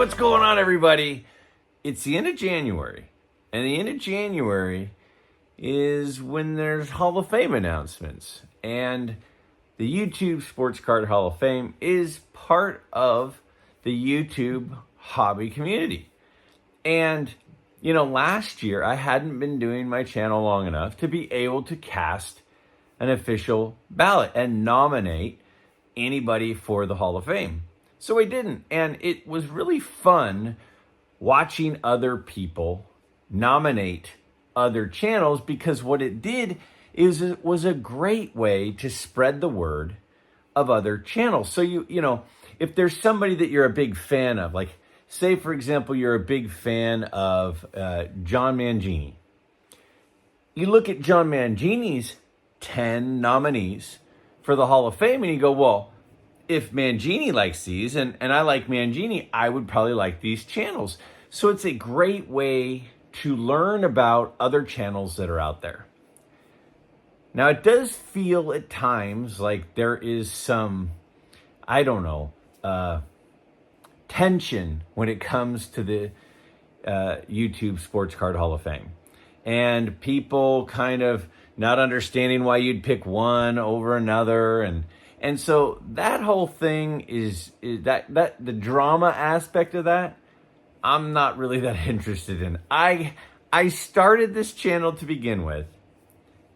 What's going on, everybody? It's the end of January, and the end of January is when there's Hall of Fame announcements, and the YouTube Sports Card Hall of Fame is part of the YouTube hobby community. And, you know, last year I hadn't been doing my channel long enough to be able to cast an official ballot and nominate anybody for the Hall of Fame. So I didn't, and it was really fun watching other people nominate other channels, because what it did is it was a great way to spread the word of other channels. So you know, if there's somebody that you're a big fan of, like say for example you're a big fan of John Mangini, you look at John Mangini's 10 nominees for the Hall of Fame and you go, well, if Mangini likes these and I like Mangini, I would probably like these channels. So it's a great way to learn about other channels that are out there. Now, it does feel at times like there is some, tension when it comes to the YouTube Sports Card Hall of Fame. And people kind of not understanding why you'd pick one over another. And so that whole thing is that the drama aspect of that, I'm not really that interested in. I started this channel to begin with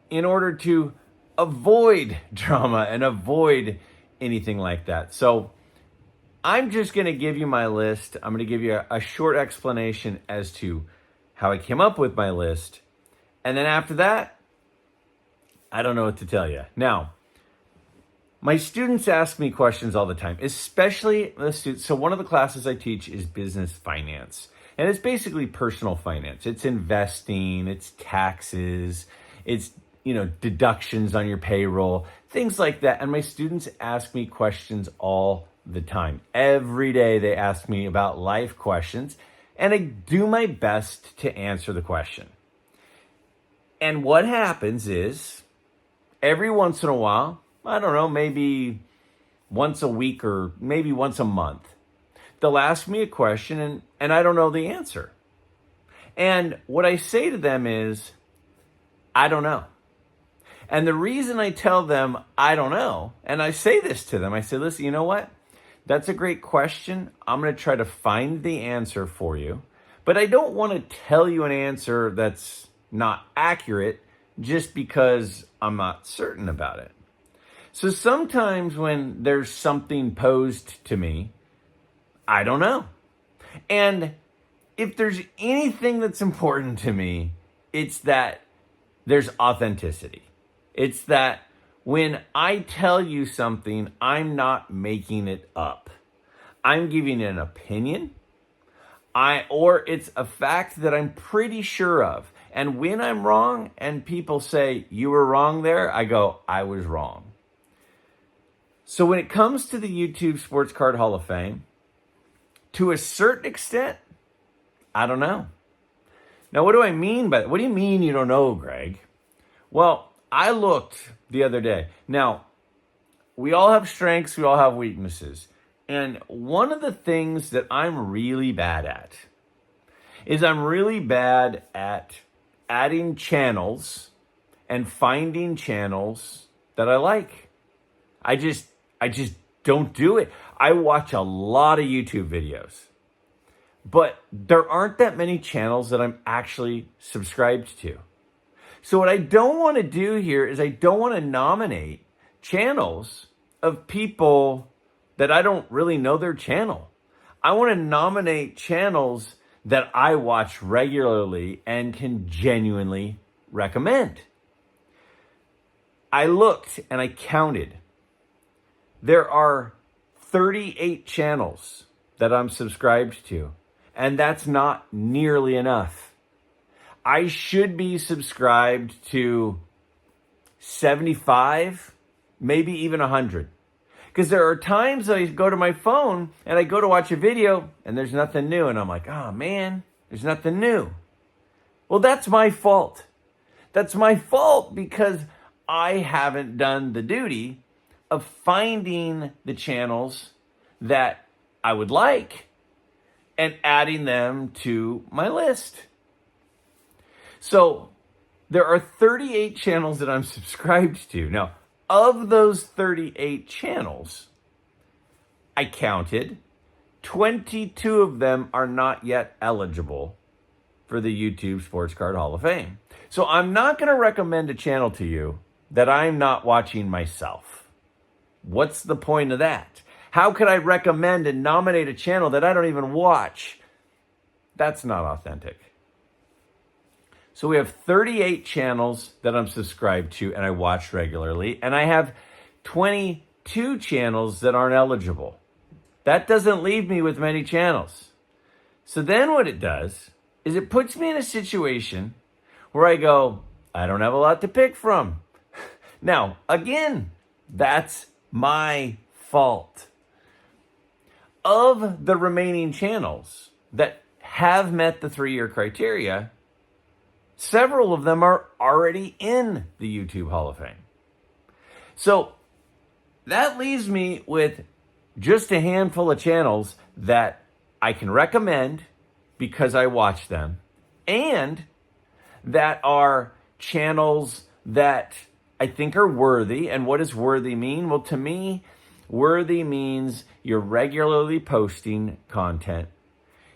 in order to avoid drama and avoid anything like that. So I'm just going to give you my list. I'm going to give you a short explanation as to how I came up with my list. And then after that, I don't know what to tell you. Now, my students ask me questions all the time, especially the students. So one of the classes I teach is business finance, and it's basically personal finance. It's investing, it's taxes, it's, deductions on your payroll, things like that. And my students ask me questions all the time. Every day they ask me about life questions, and I do my best to answer the question. And what happens is every once in a while, I don't know, maybe once a week or maybe once a month, they'll ask me a question and I don't know the answer. And what I say to them is, I don't know. And the reason I tell them I don't know, and I say this to them, I say, listen, you know what? That's a great question. I'm going to try to find the answer for you. But I don't want to tell you an answer that's not accurate just because I'm not certain about it. So sometimes when there's something posed to me, I don't know. And if there's anything that's important to me, it's that there's authenticity. It's that when I tell you something, I'm not making it up. I'm giving an opinion, or it's a fact that I'm pretty sure of. And when I'm wrong and people say, you were wrong there, I go, I was wrong. So when it comes to the YouTube Sports Card Hall of Fame, to a certain extent, I don't know. Now, what do I mean by that? What do you mean you don't know, Greg? Well, I looked the other day. Now, we all have strengths, we all have weaknesses. And one of the things that I'm really bad at is I'm really bad at adding channels and finding channels that I like. I just don't do it. I watch a lot of YouTube videos, but there aren't that many channels that I'm actually subscribed to. So what I don't want to do here is I don't want to nominate channels of people that I don't really know their channel. I want to nominate channels that I watch regularly and can genuinely recommend. I looked and I counted. There are 38 channels that I'm subscribed to, and that's not nearly enough. I should be subscribed to 75, maybe even 100. Because there are times I go to my phone and I go to watch a video and there's nothing new, and I'm like, oh man, there's nothing new. Well, that's my fault. That's my fault because I haven't done the duty of finding the channels that I would like and adding them to my list. So there are 38 channels that I'm subscribed to. Now, of those 38 channels, I counted 22 of them are not yet eligible for the YouTube Sports Card Hall of Fame. So I'm not going to recommend a channel to you that I'm not watching myself. What's the point of that? How could I recommend and nominate a channel that I don't even watch? That's not authentic. So we have 38 channels that I'm subscribed to and I watch regularly, and I have 22 channels that aren't eligible. That doesn't leave me with many channels. So then what it does is it puts me in a situation where I go, I don't have a lot to pick from. Now, again, that's my fault. Of the remaining channels that have met the 3-year criteria, several of them are already in the YouTube Hall of Fame. So that leaves me with just a handful of channels that I can recommend because I watch them, and that are channels that I think are worthy. And what does worthy mean? Well, to me, worthy means you're regularly posting content.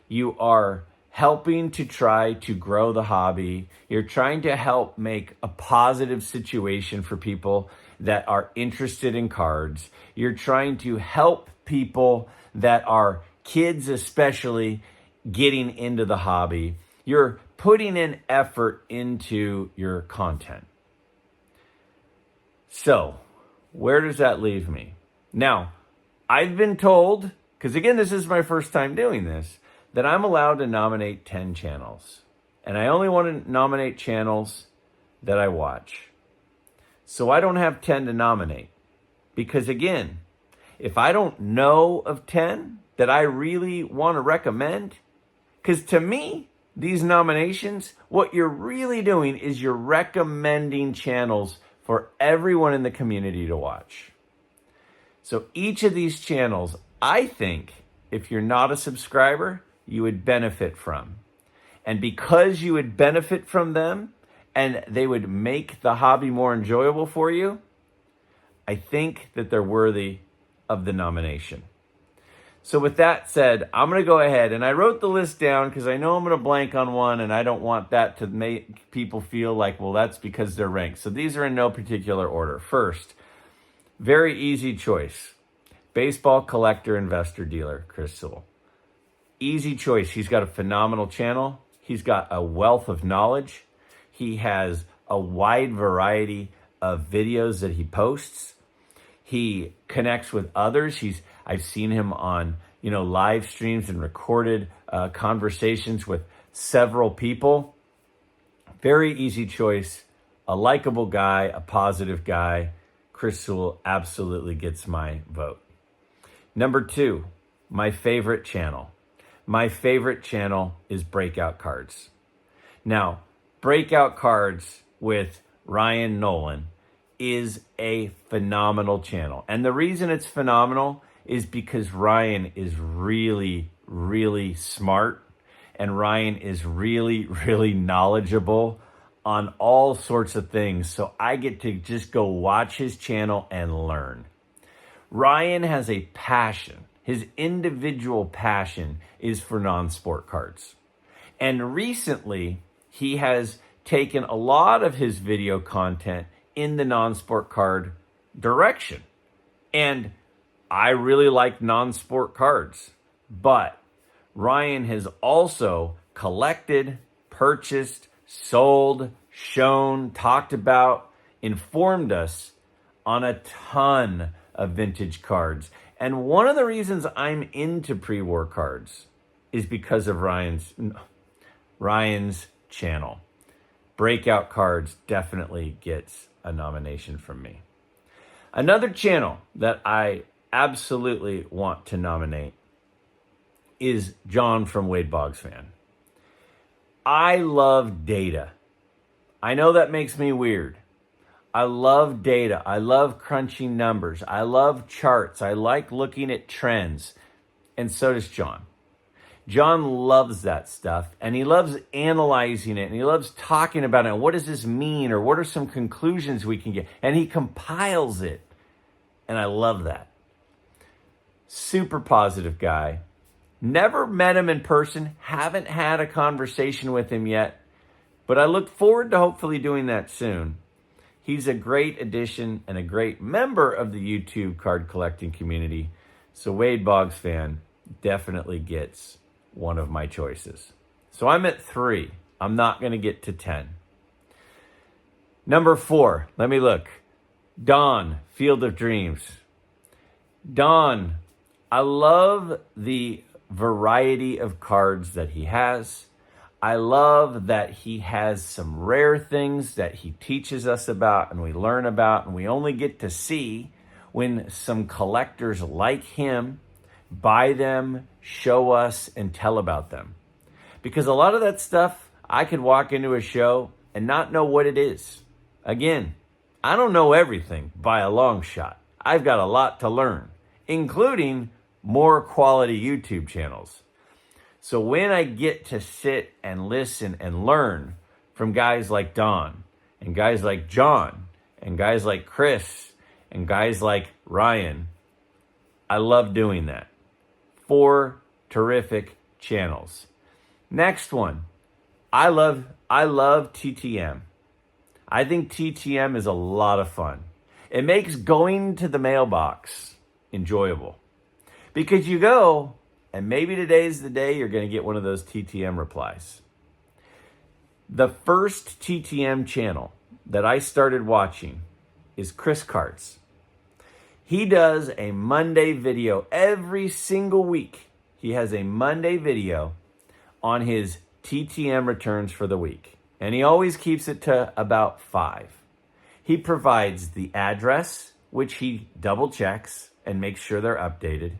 You are helping to try to grow the hobby. You're trying to help make a positive situation for people that are interested in cards. You're trying to help people that are kids, especially, getting into the hobby. You're putting in effort into your content. So, where does that leave me? Now, I've been told, because again, this is my first time doing this, that I'm allowed to nominate 10 channels. And I only want to nominate channels that I watch. So I don't have 10 to nominate. Because again, if I don't know of 10 that I really want to recommend, because to me, these nominations, what you're really doing is you're recommending channels for everyone in the community to watch. So each of these channels, I think, if you're not a subscriber, you would benefit from. And because you would benefit from them and they would make the hobby more enjoyable for you, I think that they're worthy of the nomination. So with that said, I'm going to go ahead, and I wrote the list down because I know I'm going to blank on one, and I don't want that to make people feel like, well, that's because they're ranked. So these are in no particular order. First, very easy choice. Baseball collector, investor, dealer, Chris Sewell. Easy choice. He's got a phenomenal channel. He's got a wealth of knowledge. He has a wide variety of videos that he posts. He connects with others. I've seen him on, live streams and recorded conversations with several people. Very easy choice. A likable guy, a positive guy. Chris Sewell absolutely gets my vote. Number 2, my favorite channel. My favorite channel is Breakout Cards. Now, Breakout Cards with Ryan Nolan is a phenomenal channel. And the reason it's phenomenal is because Ryan is really, really smart, and Ryan is really, really knowledgeable on all sorts of things. So I get to just go watch his channel and learn. Ryan has a passion. His individual passion is for non-sport cards. And recently, he has taken a lot of his video content in the non-sport card direction. And I really like non-sport cards. But Ryan has also collected, purchased, sold, shown, talked about, informed us on a ton of vintage cards. And one of the reasons I'm into pre-war cards is because of Ryan's channel. Breakout Cards definitely gets a nomination from me. Another channel that I absolutely want to nominate is John from Wade Boggs Fan. I love data. I know that makes me weird. I love data. I love crunching numbers. I love charts. I like looking at trends. And so does John. John loves that stuff, and he loves analyzing it, and he loves talking about it. What does this mean, or what are some conclusions we can get? And he compiles it, and I love that. Super positive guy. Never met him in person, haven't had a conversation with him yet, but I look forward to hopefully doing that soon. He's a great addition and a great member of the YouTube card collecting community. So Wade Boggs fan definitely gets one of my choices. So I'm at 3. I'm not going to get to 10. Number 4, let me look. Don, Field of Dreams. Don, I love the variety of cards that he has. I love that he has some rare things that he teaches us about and we learn about, and we only get to see when some collectors like him buy them, show us, and tell about them. Because a lot of that stuff, I could walk into a show and not know what it is. Again, I don't know everything by a long shot. I've got a lot to learn, including more quality YouTube channels. So when I get to sit and listen and learn from guys like Don, and guys like John, and guys like Chris, and guys like Ryan, I love doing that. 4 terrific channels. Next one. I love TTM. I think TTM is a lot of fun. It makes going to the mailbox enjoyable. Because you go, and maybe today's the day you're going to get one of those TTM replies. The first TTM channel that I started watching is Chris Karts. He does a Monday video every single week. He has a Monday video on his TTM returns for the week. And he always keeps it to about 5. He provides the address, which he double checks and makes sure they're updated.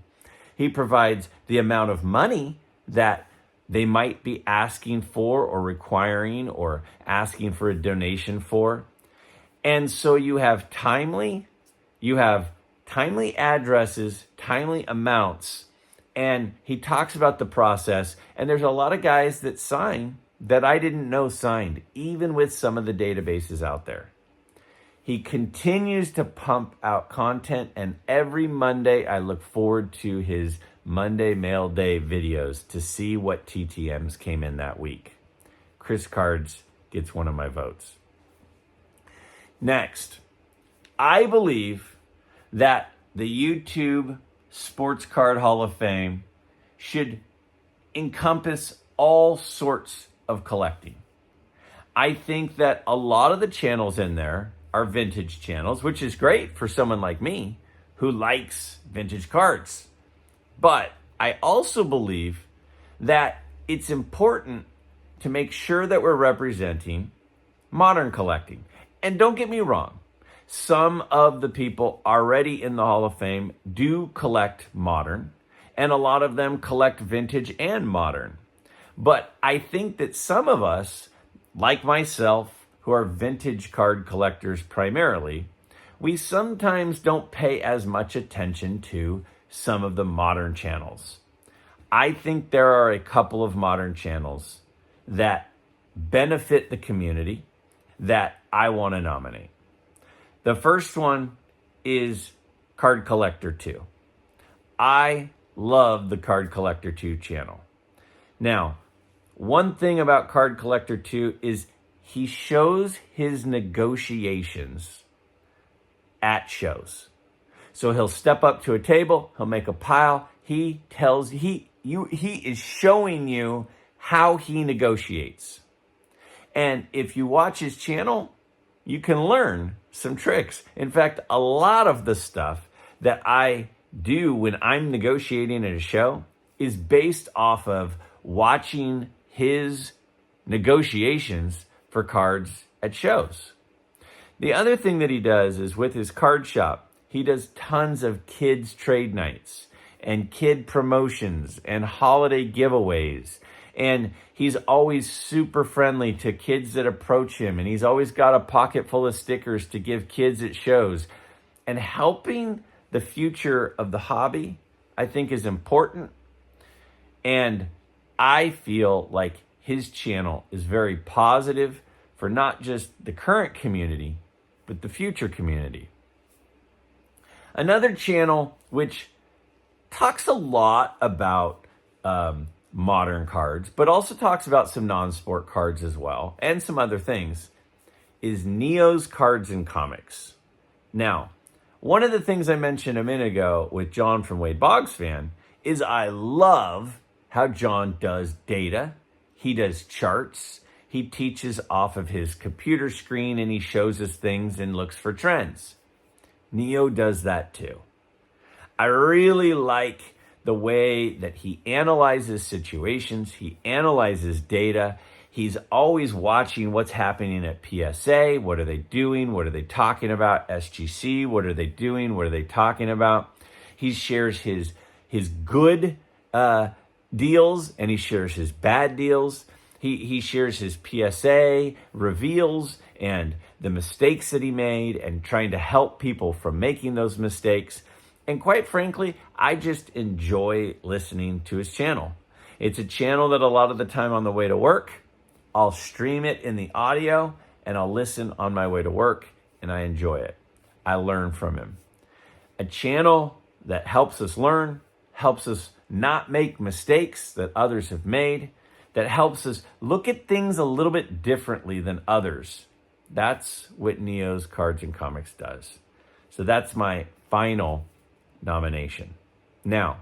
He provides the amount of money that they might be asking for or requiring or asking for a donation for. And so you have timely addresses, timely amounts, and he talks about the process. And there's a lot of guys that sign that I didn't know signed, even with some of the databases out there. He continues to pump out content, and every Monday I look forward to his Monday Mail Day videos to see what TTMs came in that week. Chris Cards gets one of my votes. Next, I believe that the YouTube Sports Card Hall of Fame should encompass all sorts of collecting. I think that a lot of the channels in there are vintage channels, which is great for someone like me who likes vintage cards. But I also believe that it's important to make sure that we're representing modern collecting. And don't get me wrong, some of the people already in the Hall of Fame do collect modern, and a lot of them collect vintage and modern. But I think that some of us, like myself, who are vintage card collectors primarily, we sometimes don't pay as much attention to some of the modern channels. I think there are a couple of modern channels that benefit the community that I want to nominate. The first one is Card Collector 2. I love the Card Collector 2 channel. Now, one thing about Card Collector 2 is he shows his negotiations at shows. So he'll step up to a table, he'll make a pile, he is showing you how he negotiates. And if you watch his channel, you can learn some tricks. In fact, a lot of the stuff that I do when I'm negotiating at a show is based off of watching his negotiations for cards at shows. The other thing that he does is with his card shop, he does tons of kids trade nights and kid promotions and holiday giveaways. And he's always super friendly to kids that approach him. And he's always got a pocket full of stickers to give kids at shows. And helping the future of the hobby, I think, is important. And I feel like his channel is very positive for not just the current community, but the future community. Another channel which talks a lot about modern cards, but also talks about some non-sport cards as well, and some other things, is Neo's Cards and Comics. Now, one of the things I mentioned a minute ago with John from Wade Boggs Fan is I love how John does data. He does charts. He teaches off of his computer screen and he shows us things and looks for trends. Neo does that too. I really like the way that he analyzes situations. He analyzes data. He's always watching what's happening at PSA. What are they doing? What are they talking about? SGC, what are they doing? What are they talking about? He shares his good deals and he shares his bad deals. He shares his PSA reveals and the mistakes that he made and trying to help people from making those mistakes. And quite frankly, I just enjoy listening to his channel. It's a channel that a lot of the time on the way to work, I'll stream it in the audio and I'll listen on my way to work and I enjoy it. I learn from him. A channel that helps us learn, helps us not make mistakes that others have made, that helps us look at things a little bit differently than others. That's what Neo's Cards and Comics does. So that's my final nomination. Now,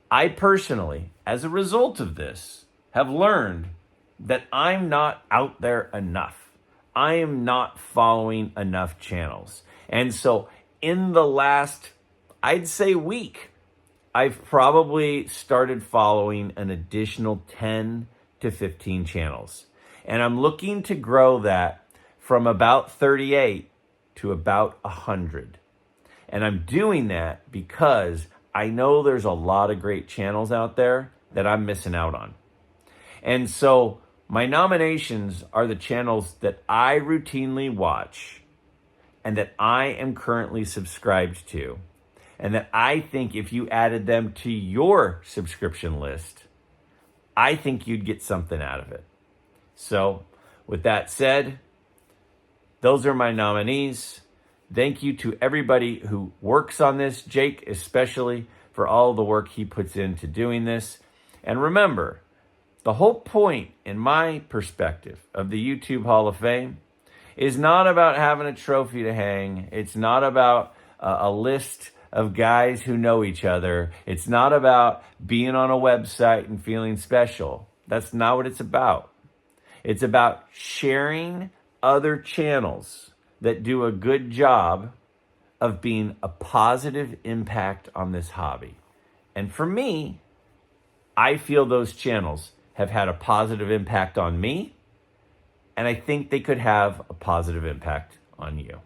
I personally, as a result of this, have learned that I'm not out there enough. I am not following enough channels. And so in the last, I'd say week, I've probably started following an additional 10 to 15 channels. And I'm looking to grow that from about 38 to about 100. And I'm doing that because I know there's a lot of great channels out there that I'm missing out on. And so my nominations are the channels that I routinely watch and that I am currently subscribed to. And that I think if you added them to your subscription list, I think you'd get something out of it. So with that said, those are my nominees. Thank you to everybody who works on this, Jake especially, for all the work he puts into doing this. And remember, the whole point, in my perspective, of the YouTube Hall of Fame is not about having a trophy to hang. It's not about a list of guys who know each other. It's not about being on a website and feeling special. That's not what it's about. It's about sharing other channels that do a good job of being a positive impact on this hobby. And for me, I feel those channels have had a positive impact on me, and I think they could have a positive impact on you.